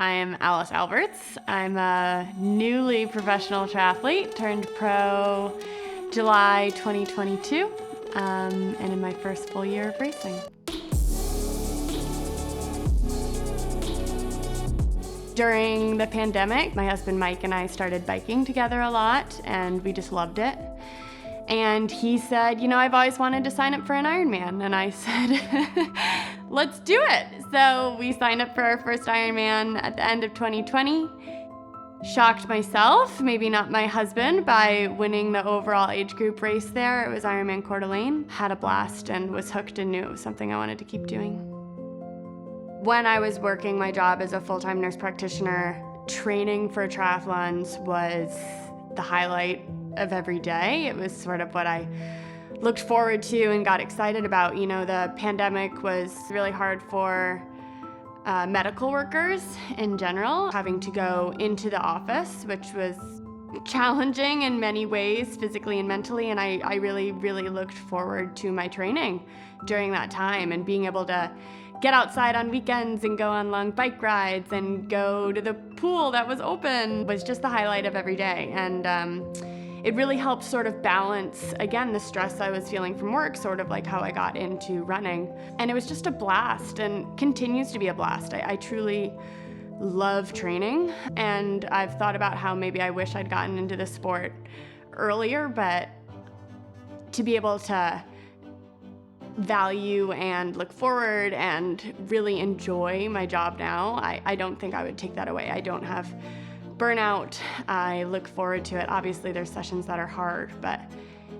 I'm Alice Alberts. I'm a newly professional triathlete, turned pro July 2022, and in my first full year of racing. During the pandemic, my husband Mike and I started biking together a lot, and we just loved it. And he said, I've always wanted to sign up for an Ironman. And I said, let's do it. So we signed up for our first Ironman at the end of 2020. Shocked myself, maybe not my husband, by winning the overall age group race there. It was Ironman Coeur d'Alene. Had a blast and was hooked and knew it was something I wanted to keep doing. When I was working my job as a full-time nurse practitioner, training for triathlons was the highlight of every day. It was sort of what I looked forward to and got excited about. The pandemic was really hard for medical workers in general, having to go into the office, which was challenging in many ways, physically and mentally, and I really, really looked forward to my training during that time and being able to get outside on weekends and go on long bike rides and go to the pool that was open was just the highlight of every day. And it really helped sort of balance, again, the stress I was feeling from work, sort of like how I got into running. And it was just a blast and continues to be a blast. I truly love training, and I've thought about how maybe I wish I'd gotten into the sport earlier, but to be able to value and look forward and really enjoy my job now, I don't think I would take that away. I don't have burnout. I look forward to it. Obviously, there's sessions that are hard, but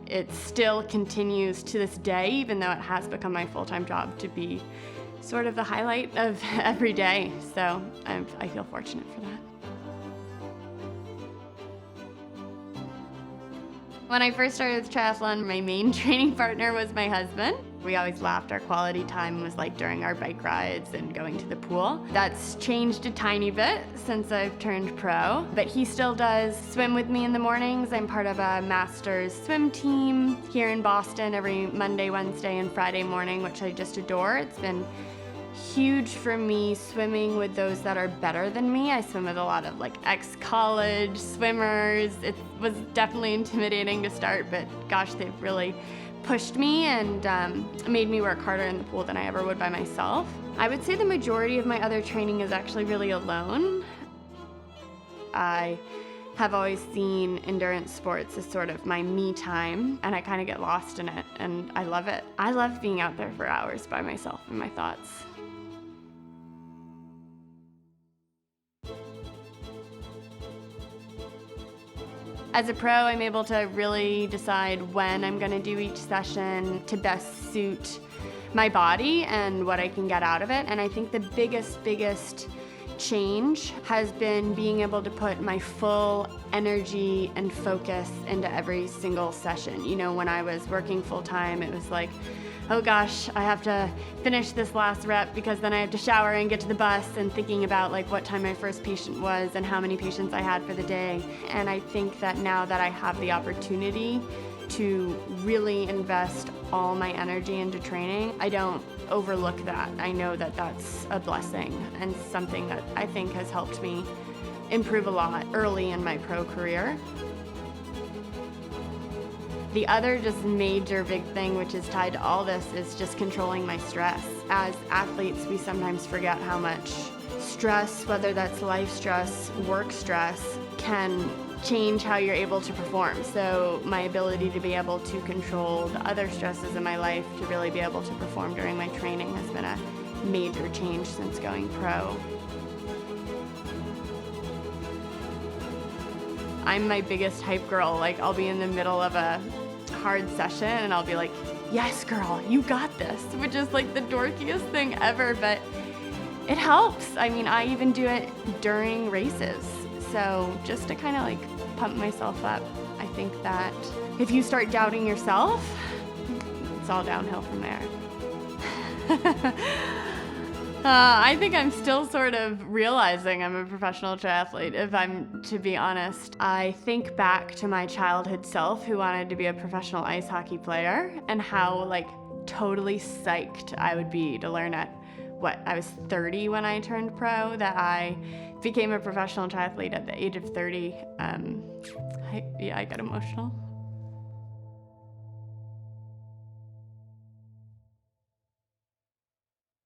it still continues to this day, even though it has become my full-time job, to be sort of the highlight of every day. So I feel fortunate for that. When I first started with triathlon, my main training partner was my husband. We always laughed. Our quality time was like during our bike rides and going to the pool. That's changed a tiny bit since I've turned pro, but he still does swim with me in the mornings. I'm part of a master's swim team here in Boston every Monday, Wednesday, and Friday morning, which I just adore. It's been huge for me swimming with those that are better than me. I swim with a lot of ex-college swimmers. It was definitely intimidating to start, but gosh, they've really pushed me and made me work harder in the pool than I ever would by myself. I would say the majority of my other training is actually really alone. I have always seen endurance sports as sort of my me time, and I kind of get lost in it, and I love it. I love being out there for hours by myself and my thoughts. As a pro, I'm able to really decide when I'm going to do each session to best suit my body and what I can get out of it. And I think the biggest change has been being able to put my full energy and focus into every single session. When I was working full-time, it was like, oh gosh, I have to finish this last rep because then I have to shower and get to the bus, and thinking about what time my first patient was and how many patients I had for the day. And I think that now that I have the opportunity to really invest all my energy into training, I don't overlook that. I know that that's a blessing and something that I think has helped me improve a lot early in my pro career. The other just major big thing, which is tied to all this, is just controlling my stress. As athletes, we sometimes forget how much stress, whether that's life stress, work stress, can change how you're able to perform. So my ability to be able to control the other stresses in my life to really be able to perform during my training has been a major change since going pro. I'm my biggest hype girl. I'll be in the middle of a hard session and I'll be like, yes girl, you got this, which is the dorkiest thing ever, but it helps. I even do it during races. So just to kind of pump myself up, I think that if you start doubting yourself, it's all downhill from there. I think I'm still sort of realizing I'm a professional triathlete, if I'm to be honest. I think back to my childhood self who wanted to be a professional ice hockey player and how totally psyched I would be to learn at I was 30 when I turned pro, that I became a professional triathlete at the age of 30. I get emotional.